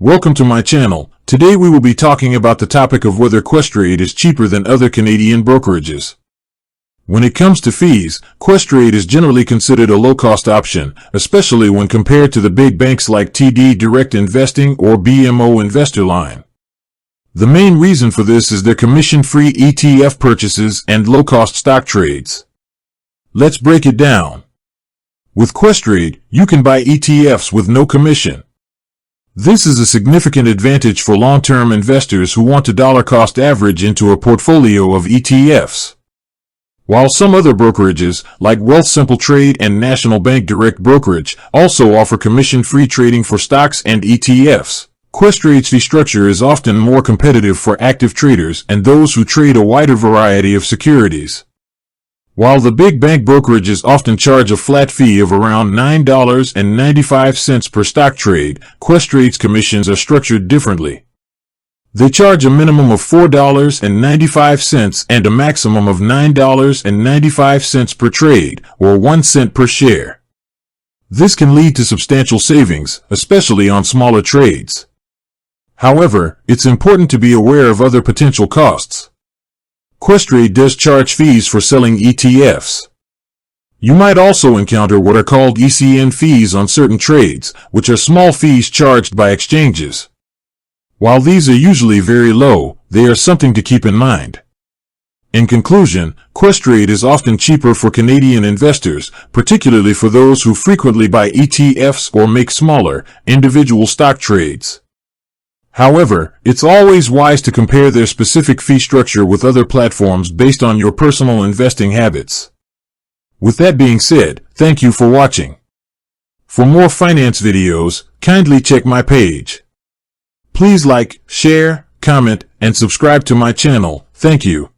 Welcome to my channel. Today we will be talking about the topic of whether Questrade is cheaper than other Canadian brokerages. When it comes to fees, Questrade is generally considered a low-cost option, especially when compared to the big banks like TD Direct Investing or BMO InvestorLine. The main reason for this is their commission-free ETF purchases and low-cost stock trades. Let's break it down. With Questrade, you can buy ETFs with no commission. This is a significant advantage for long-term investors who want to dollar-cost average into a portfolio of ETFs. While some other brokerages, like Wealthsimple Trade and National Bank Direct Brokerage, also offer commission-free trading for stocks and ETFs, Questrade's fee structure is often more competitive for active traders and those who trade a wider variety of securities. While the big bank brokerages often charge a flat fee of around $9.95 per stock trade, Questrade's commissions are structured differently. They charge a minimum of $4.95 and a maximum of $9.95 per trade, or 1 cent per share. This can lead to substantial savings, especially on smaller trades. However, it's important to be aware of other potential costs. Questrade does charge fees for selling ETFs. You might also encounter what are called ECN fees on certain trades, which are small fees charged by exchanges. While these are usually very low, they are something to keep in mind. In conclusion, Questrade is often cheaper for Canadian investors, particularly for those who frequently buy ETFs or make smaller, individual stock trades. However, it's always wise to compare their specific fee structure with other platforms based on your personal investing habits. With that being said, thank you for watching. For more finance videos, kindly check my page. Please like, share, comment, and subscribe to my channel. Thank you.